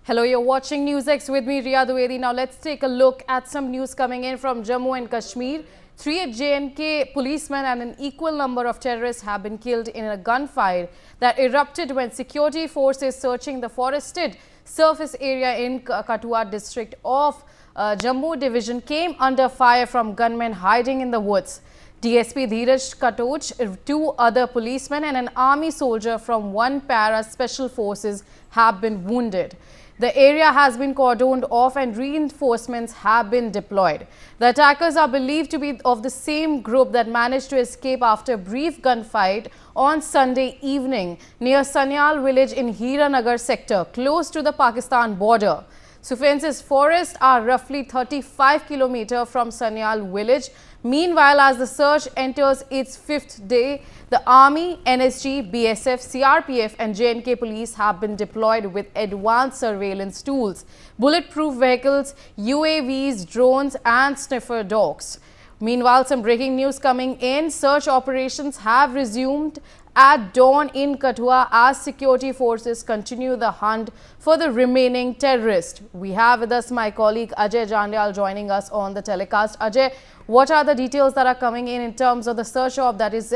Hello, you're watching NewsX with me, Riya Dwivedi. Now let's take a look at some news coming in from Jammu and Kashmir. 3 JNK policemen and an equal number of terrorists have been killed in a gunfire that erupted when security forces searching the forested surface area in Kathua district of Jammu division came under fire from gunmen hiding in the woods. DSP Dheeraj Katoj, 2 other policemen and an army soldier from 1 para special forces have been wounded. The area has been cordoned off and reinforcements have been deployed. The attackers are believed to be of the same group that managed to escape after a brief gunfight on Sunday evening near Sanyal village in Hiranagar sector, close to the Pakistan border. Sufence's forests are roughly 35 km from Sanyal village. Meanwhile, as the search enters its 5th day, the Army, NSG, BSF, CRPF and JNK police have been deployed with advanced surveillance tools, bulletproof vehicles, UAVs, drones and sniffer dogs. Meanwhile, some breaking news coming in. Search operations have resumed at dawn in Kathua as security forces continue the hunt for the remaining terrorists. We have with us my colleague Ajay Jandyal joining us on the telecast. Ajay, what are the details that are coming in terms of the search op that is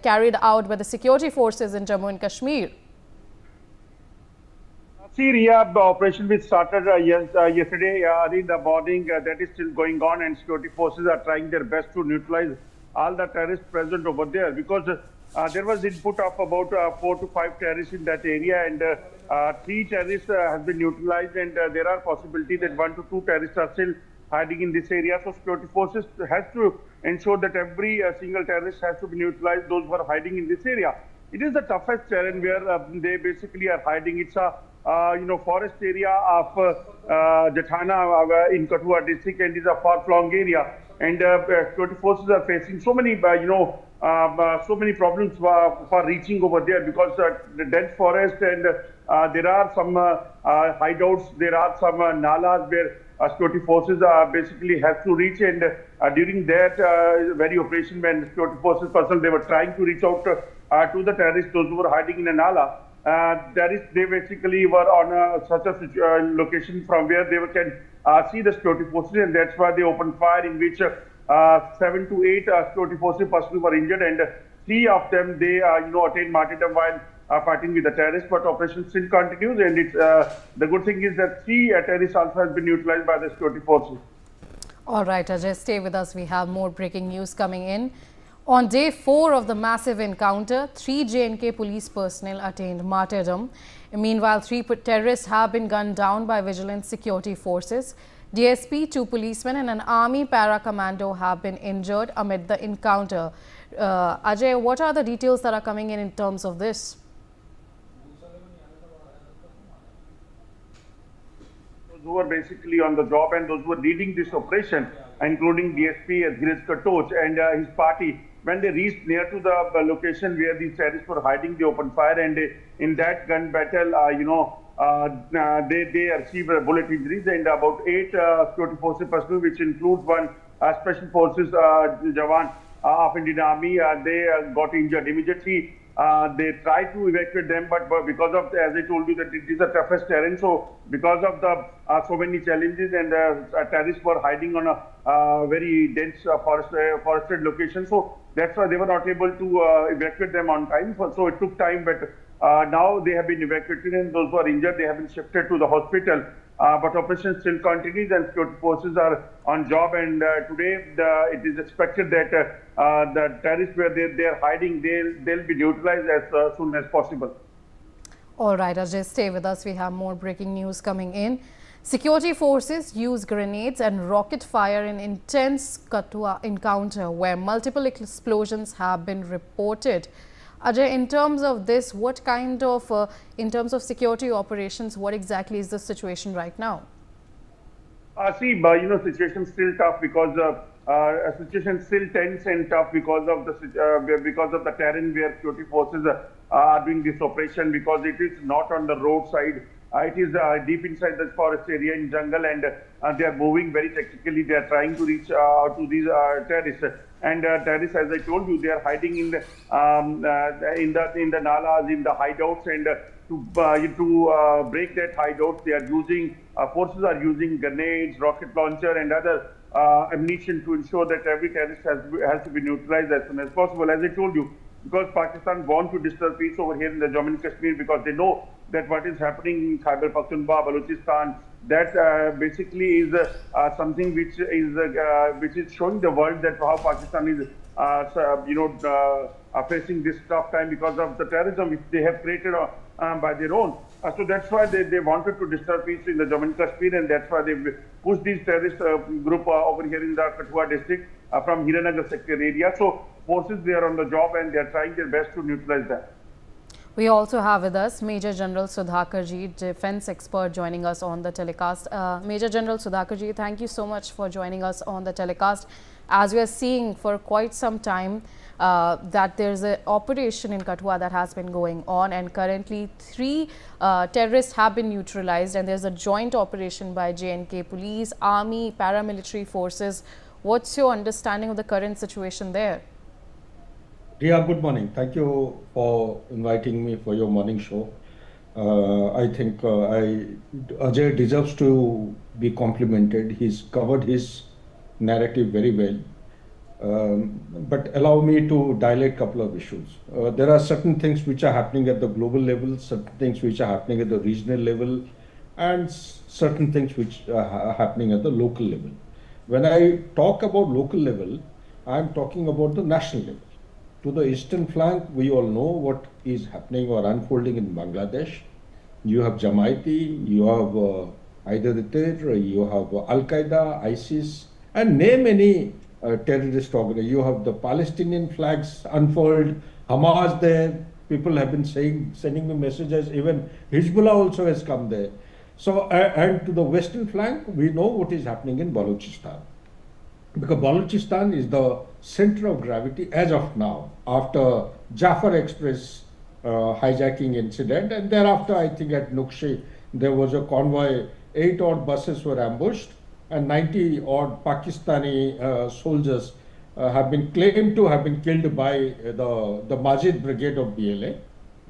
carried out by the security forces in Jammu and Kashmir? Syria operation which started yesterday early in the morning, that is still going on, and security forces are trying their best to neutralize all the terrorists present over there, because there was input of about 4 to 5 terrorists in that area, and 3 terrorists have been neutralized, and there are possibilities that 1 to 2 terrorists are still hiding in this area. So security forces has to ensure that every single terrorist has to be neutralized, those who are hiding in this area. It is the toughest terrain where they basically are hiding. It's a forest area of Jathana in Kathua district, and is a far-flung area. And security forces are facing so many, so many problems for reaching over there, because the dense forest, and there are some hideouts, there are some nalas where security forces basically have to reach. And during that very operation, when security forces personnel, they were trying to reach out to the terrorists, those who were hiding in a nala. They basically were on such a location from where they can see the security forces, and that's why they opened fire, in which 7 to 8 security forces personnel were injured, and 3 of them they attained martyrdom while fighting with the terrorists. But operation still continues, and it's the good thing is that 3 terrorists also has been neutralized by the security forces. All right, Ajay, stay with us. We have more breaking news coming in. On day 4 of the massive encounter, 3 JNK police personnel attained martyrdom. Meanwhile, 3 terrorists have been gunned down by vigilant security forces. DSP, 2 policemen and an army para-commando have been injured amid the encounter. Ajay, what are the details that are coming in terms of this? Those who were basically on the job and those who were leading this operation, including DSP Dheeraj Katoj and his party, when they reached near to the location where these terrorists were hiding, they opened fire, and in that gun battle, they received bullet injuries, and about 8 security forces personnel, which includes 1 special forces Jawan of Indian Army, they got injured immediately. They tried to evacuate them, but because of, as I told you, that it is the toughest terrain, so because of the so many challenges, and terrorists were hiding on a very dense forested location, so that's why they were not able to evacuate them on time. So it took time, but now they have been evacuated, and those who are injured, they have been shifted to the hospital. But operation still continues, and security forces are on job, and today it is expected that the terrorists where they are hiding, they'll be neutralized as soon as possible. All right, Ajay, stay with us. We have more breaking news coming in. Security forces used grenades and rocket fire in intense Kathua encounter where multiple explosions have been reported. Ajay, in terms of this, what kind of, in terms of security operations, what exactly is the situation right now? Situation is still tough, because situation is still tense and tough because of the terrain where security forces are doing this operation, because it is not on the roadside. It is deep inside the forest area in jungle, and they are moving very tactically. They are trying to reach to these terrorists. And terrorists, as I told you, they are hiding in the nalas, in the hideouts, and to break that hideout. They are using forces are using grenades, rocket launcher, and other ammunition to ensure that every terrorist has to be neutralized as soon as possible. As I told you, because Pakistan want to disturb peace over here in the Jammu and Kashmir, because they know that what is happening in Khyber Pakhtunkhwa, Balochistan, that basically is something which is showing the world that how Pakistan is facing this tough time because of the terrorism which they have created by their own. So that's why they wanted to disturb peace in the Jammu and Kashmir, and that's why they pushed these terrorist group over here in the Kathua district from Hiranagar sector area. So forces, they are on the job and they are trying their best to neutralize that. We also have with us Major General Sudhakarji, defense expert, joining us on the telecast. Major General Sudhakarji, thank you so much for joining us on the telecast. As we are seeing for quite some time that there's an operation in Kathua that has been going on, and currently 3 terrorists have been neutralized, and there's a joint operation by J&K police, army, paramilitary forces. What's your understanding of the current situation there? Riya, good morning. Thank you for inviting me for your morning show. I think Ajay deserves to be complimented. He's covered his narrative very well. But allow me to dilate a couple of issues. There are certain things which are happening at the global level, certain things which are happening at the regional level, and certain things which are happening at the local level. When I talk about local level, I'm talking about the national level. To the eastern flank, we all know what is happening or unfolding in Bangladesh. You have Jamaati, you have Haider, you have Al-Qaeda, ISIS, and name any terrorist organization. You have the Palestinian flags unfurled, Hamas there. People have been sending me messages. Even Hezbollah also has come there. So, and to the western flank, we know what is happening in Balochistan. Because Balochistan is the center of gravity as of now, after Jafar Express hijacking incident, and thereafter I think at Nukshi there was a convoy, 8 odd buses were ambushed and 90 odd Pakistani soldiers have been claimed to have been killed by the Majid Brigade of BLA.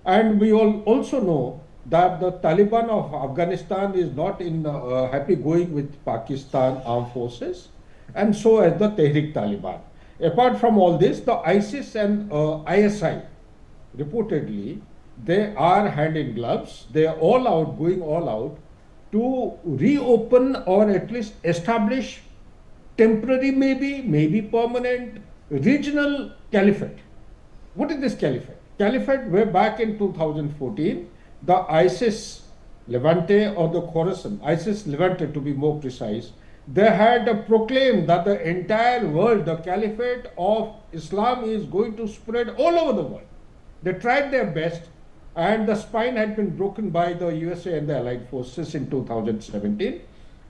And we all also know that the Taliban of Afghanistan is not in happy going with Pakistan armed forces, and so as the Tehrik Taliban. Apart from all this, the ISIS and ISI, reportedly, they are hand in gloves. They are all out, going all out to reopen or at least establish temporary, maybe permanent, regional caliphate. What is this caliphate? Caliphate, way back in 2014, the ISIS Levante or the Khorasan, ISIS Levante to be more precise, they had proclaimed that the entire world, the caliphate of Islam is going to spread all over the world. They tried their best, and the spine had been broken by the USA and the Allied forces in 2017.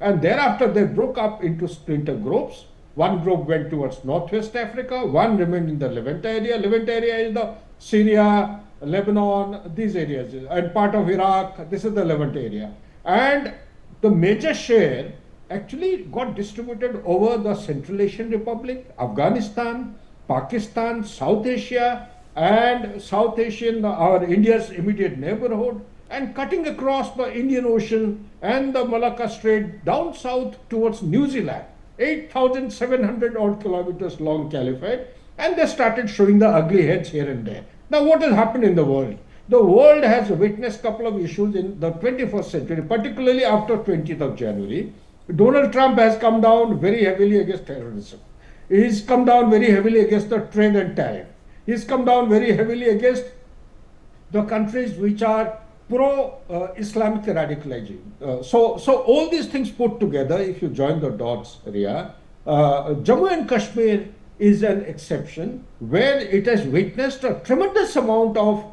And thereafter they broke up into splinter groups. One group went towards Northwest Africa, one remained in the Levant area. Levant area is the Syria, Lebanon, these areas, and part of Iraq. This is the Levant area. And the major share actually got distributed over the Central Asian Republic, Afghanistan, Pakistan, South Asia, and South Asian, our India's immediate neighborhood, and cutting across the Indian Ocean and the Malacca Strait down south towards New Zealand, 8,700 odd kilometers long caliphate, and they started showing the ugly heads here and there. Now what has happened in the world? The world has witnessed a couple of issues in the 21st century, particularly after 20th of January. Donald Trump has come down very heavily against terrorism. He's come down very heavily against the trade and tariff. He's come down very heavily against the countries which are pro-Islamic radicalizing. So all these things put together, if you join the dots, Riya, Jammu and Kashmir is an exception where it has witnessed a tremendous amount of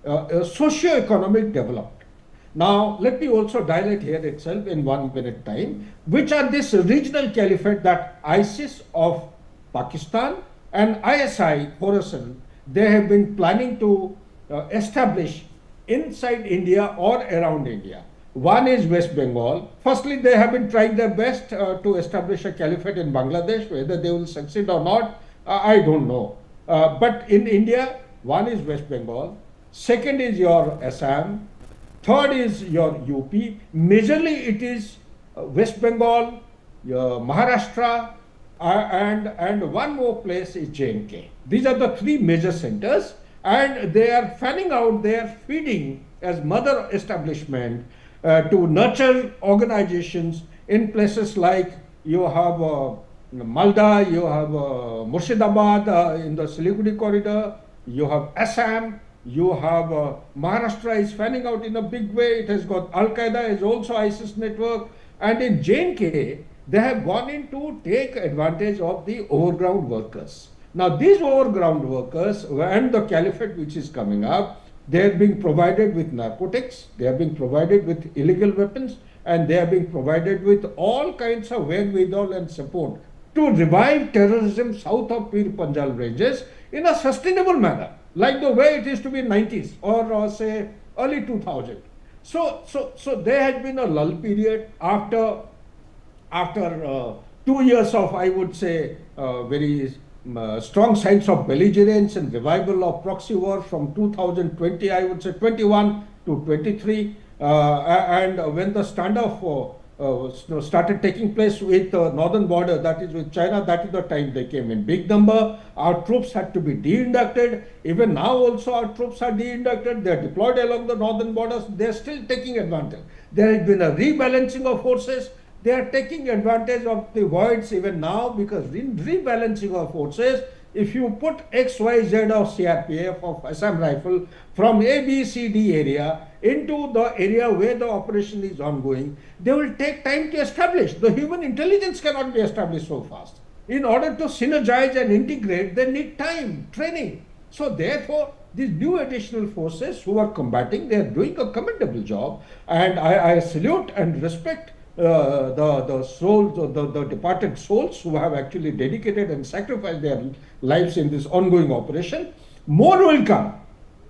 socio-economic development. Now, let me also dilate here itself in 1 minute time, which are this regional caliphate that ISIS of Pakistan and ISI, Khorasan, they have been planning to establish inside India or around India. One is West Bengal. Firstly, they have been trying their best to establish a caliphate in Bangladesh. Whether they will succeed or not, I don't know. But in India, one is West Bengal, second is your Assam, third is your UP. Majorly it is West Bengal, Maharashtra, and one more place is J&K. These are the three major centers, and they are fanning out, they are feeding as mother establishment to nurture organizations in places like you have Malda, you have Murshidabad in the Siliguri corridor, you have Assam, you have Maharashtra is fanning out in a big way. It has got Al-Qaeda is also ISIS network, and in J&K they have gone in to take advantage of the overground workers. Now these overground workers and the caliphate which is coming up, they are being provided with narcotics, they are being provided with illegal weapons, and they are being provided with all kinds of wherewithal and support to revive terrorism south of Pir Panjal ranges in a sustainable manner, like the way it used to be in 90s or say early 2000. So there has been a lull period after 2 years of, I would say, very strong signs of belligerence and revival of proxy war from 2020, I would say 21 to 23, and when the standoff started taking place with the northern border, that is with China, that is the time they came in big number. Our troops had to be de-inducted. Even now also our troops are de-inducted. They are deployed along the northern borders. They are still taking advantage. There has been a rebalancing of forces. They are taking advantage of the voids even now, because in rebalancing of forces, if you put XYZ of CRPF, of Assam Rifle from A, B, C, D area into the area where the operation is ongoing, they will take time to establish. The human intelligence cannot be established so fast. In order to synergize and integrate, they need time, training. So therefore, these new additional forces who are combating, they are doing a commendable job, and I salute and respect the souls, the departed souls who have actually dedicated and sacrificed their lives in this ongoing operation. More will come.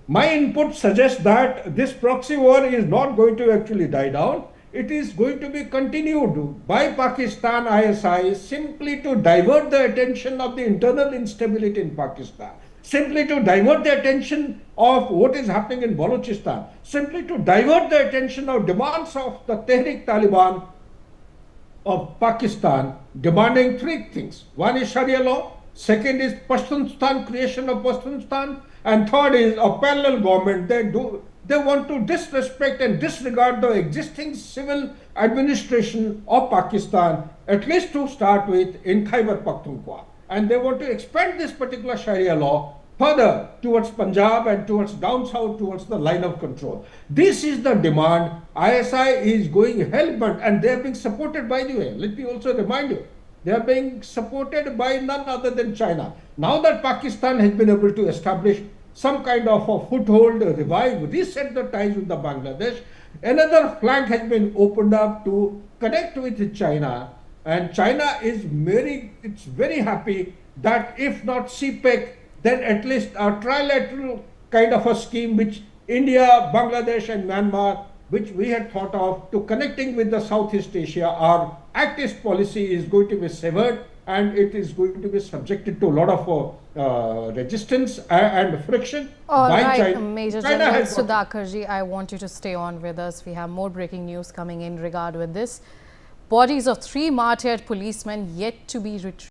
My input suggests that this proxy war is not going to actually die down. It is going to be continued by Pakistan ISI simply to divert the attention of the internal instability in Pakistan, simply to divert the attention of what is happening in Balochistan, simply to divert the attention of demands of the Tehrik-Taliban of Pakistan, demanding three things. One is Sharia law, second is Pashtunistan, creation of Pashtunistan, and third is a parallel government. They want to disrespect and disregard the existing civil administration of Pakistan, at least to start with, in Khyber Pakhtunkhwa. And they want to expand this particular Sharia law further towards Punjab and towards down south, towards the line of control. This is the demand. ISI is going hell-bent, and they are being supported, by the way. Let me also remind you, they are being supported by none other than China. Now that Pakistan has been able to establish some kind of a foothold, revive, reset the ties with the Bangladesh, another flank has been opened up to connect with China, and China is very happy that if not CPEC, then at least a trilateral kind of a scheme which India, Bangladesh and Myanmar, which we had thought of, to connecting with the Southeast Asia, our Act East policy is going to be severed, and it is going to be subjected to a lot of resistance and friction by China. Major General Sudhakarji, I want you to stay on with us. We have more breaking news coming in regard with this. Bodies of 3 martyred policemen yet to be retrieved.